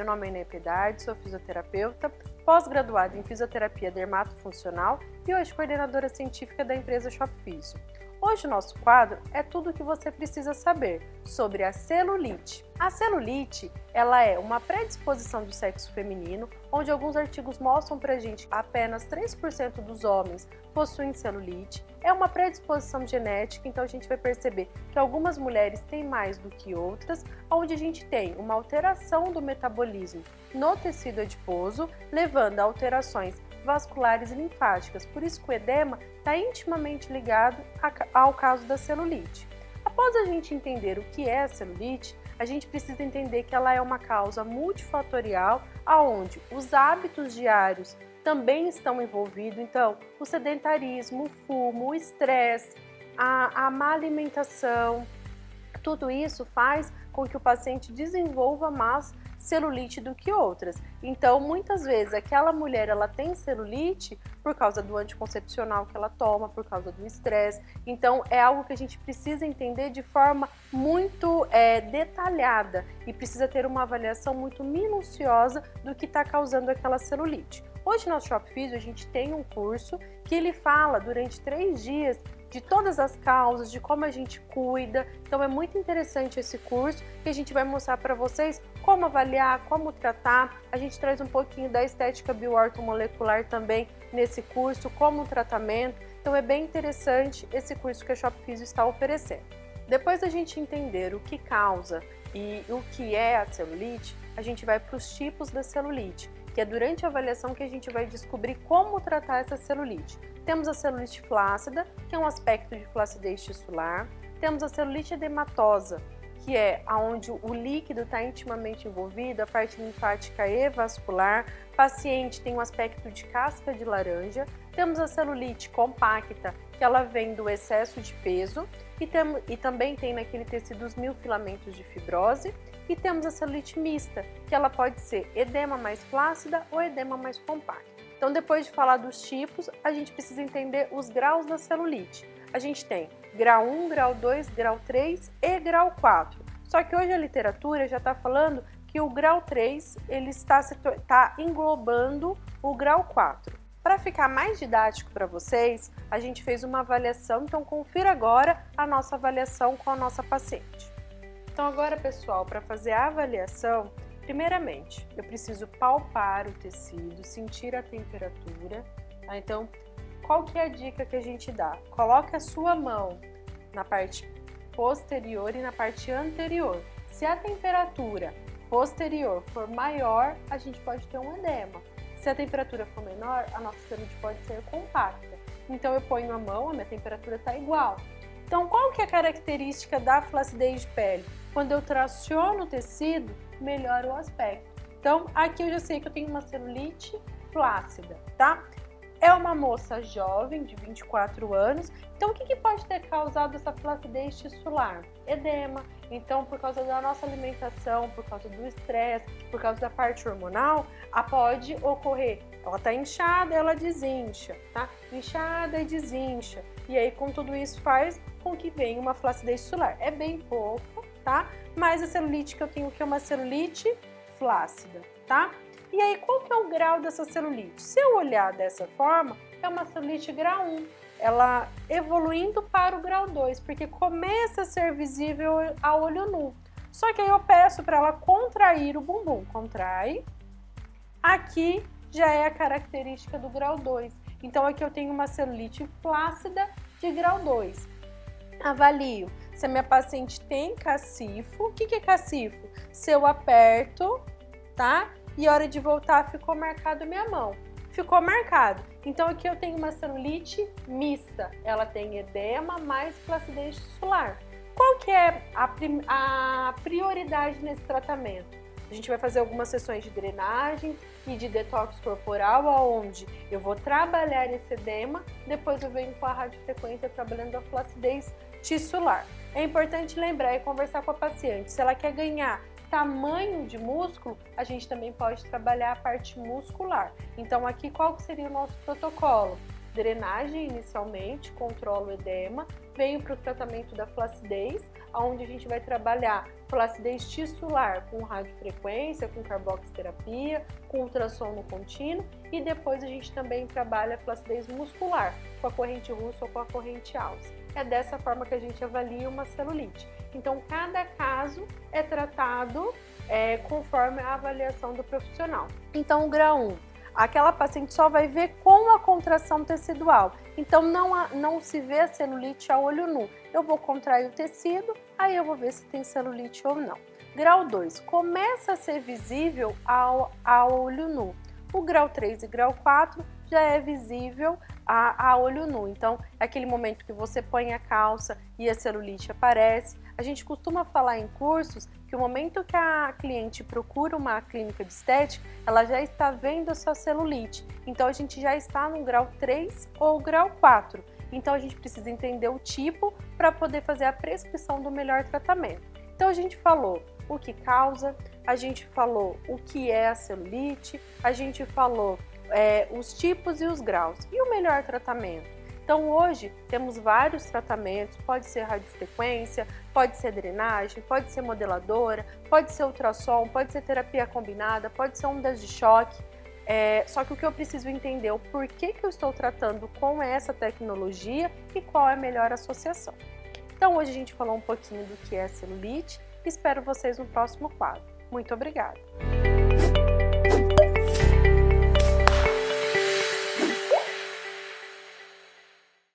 nome é Inê Piedade, sou fisioterapeuta, pós-graduada em fisioterapia dermatofuncional e hoje coordenadora científica da empresa Shop Physio. Hoje o nosso quadro é tudo o que você precisa saber sobre a celulite. A celulite, ela é uma predisposição do sexo feminino, onde alguns artigos mostram pra gente que apenas 3% dos homens possuem celulite. É uma predisposição genética, então a gente vai perceber que algumas mulheres têm mais do que outras, onde a gente tem uma alteração do metabolismo no tecido adiposo, levando a alterações vasculares e linfáticas. Por isso que o edema está intimamente ligado ao caso da celulite. Após a gente entender o que é a celulite, a gente precisa entender que ela é uma causa multifatorial, aonde os hábitos diários também estão envolvidos. Então, o sedentarismo, o fumo, o estresse, a má alimentação, tudo isso faz com que o paciente desenvolva mais celulite do que outras. Então, muitas vezes, aquela mulher ela tem celulite por causa do anticoncepcional que ela toma, por causa do estresse. Então, é algo que a gente precisa entender de forma muito detalhada e precisa ter uma avaliação muito minuciosa do que está causando aquela celulite. Hoje, no Shop Physio, a gente tem um curso que ele fala durante 3 dias de todas as causas, de como a gente cuida. Então é muito interessante esse curso que a gente vai mostrar para vocês como avaliar, como tratar. A gente traz um pouquinho da estética bioortomolecular também nesse curso, como o tratamento. Então é bem interessante esse curso que a Shop Physio está oferecendo. Depois da gente entender o que causa e o que é a celulite, a gente vai para os tipos da celulite, que é durante a avaliação que a gente vai descobrir como tratar essa celulite. Temos a celulite flácida, que é um aspecto de flacidez tissular. Temos a celulite edematosa, que é onde o líquido está intimamente envolvido, a parte linfática e vascular. O paciente tem um aspecto de casca de laranja. Temos a celulite compacta, que ela vem do excesso de peso. E também tem naquele tecido os miofilamentos de fibrose. E temos a celulite mista, que ela pode ser edema mais flácida ou edema mais compacta. Então, depois de falar dos tipos, a gente precisa entender os graus da celulite. A gente tem grau 1, grau 2, grau 3 e grau 4. Só que hoje a literatura já está falando que o grau 3 ele está englobando o grau 4. Para ficar mais didático para vocês, a gente fez uma avaliação, então confira agora a nossa avaliação com a nossa paciente. Então agora, pessoal, para fazer a avaliação, primeiramente, eu preciso palpar o tecido, sentir a temperatura. Tá? Então, qual que é a dica que a gente dá? Coloque a sua mão na parte posterior e na parte anterior. Se a temperatura posterior for maior, a gente pode ter um edema. Se a temperatura for menor, a nossa celulite pode ser compacta. Então, eu ponho a mão, a minha temperatura está igual. Então, qual que é a característica da flacidez de pele? Quando eu traciono o tecido, melhora o aspecto. Então, aqui eu já sei que eu tenho uma celulite flácida, tá? É uma moça jovem, de 24 anos. Então, o que pode ter causado essa flacidez tissular? Edema. Então, por causa da nossa alimentação, por causa do estresse, por causa da parte hormonal, pode ocorrer. Ela tá inchada, ela desincha, tá? Inchada e desincha. E aí, com tudo isso, faz com que venha uma flacidez tissular. É bem pouco, tá? Mas a celulite que eu tenho aqui é uma celulite flácida, tá? E aí, qual que é o grau dessa celulite? Se eu olhar dessa forma, é uma celulite grau 1. Ela evoluindo para o grau 2, porque começa a ser visível a olho nu. Só que aí eu peço para ela contrair o bumbum. Contrai. Aqui já é a característica do grau 2. Então, aqui eu tenho uma celulite flácida de grau 2. Avalio se a minha paciente tem cacifo. O que é cacifo? Se eu aperto, tá? E a hora de voltar ficou marcado minha mão. Ficou marcado. Então aqui eu tenho uma celulite mista. Ela tem edema mais flacidez tissular. Qual que é a prioridade nesse tratamento? A gente vai fazer algumas sessões de drenagem e de detox corporal, onde eu vou trabalhar esse edema, depois eu venho com a radiofrequência trabalhando a flacidez tissular. É importante lembrar e conversar com a paciente. Se ela quer ganhar tamanho de músculo, a gente também pode trabalhar a parte muscular. Então aqui qual que seria o nosso protocolo? drenagem inicialmente, controla o edema, venho para o tratamento da flacidez, onde a gente vai trabalhar flacidez tissular com radiofrequência, com carboxiterapia, com ultrassom contínuo, e depois a gente também trabalha a flacidez muscular, com a corrente Russo ou com a corrente Alce. É dessa forma que a gente avalia uma celulite. Então, cada caso é tratado conforme a avaliação do profissional. Então, o grau 1, aquela paciente só vai ver com a contração tecidual. Então, não se vê a celulite a olho nu. Eu vou contrair o tecido, aí eu vou ver se tem celulite ou não. Grau 2, começa a ser visível ao olho nu. O grau 3 e grau 4 já é visível a olho nu. Então, é aquele momento que você põe a calça e a celulite aparece. A gente costuma falar em cursos que o momento que a cliente procura uma clínica de estética, ela já está vendo a sua celulite. Então, a gente já está no grau 3 ou grau 4. Então, a gente precisa entender o tipo para poder fazer a prescrição do melhor tratamento. Então, a gente falou o que causa, a gente falou o que é a celulite, a gente falou os tipos e os graus. E o melhor tratamento? Então, hoje temos vários tratamentos, pode ser radiofrequência, pode ser drenagem, pode ser modeladora, pode ser ultrassom, pode ser terapia combinada, pode ser ondas de choque. Só que o que eu preciso entender é o porquê que eu estou tratando com essa tecnologia e qual é a melhor associação. Então, hoje a gente falou um pouquinho do que é celulite e espero vocês no próximo quadro. Muito obrigada!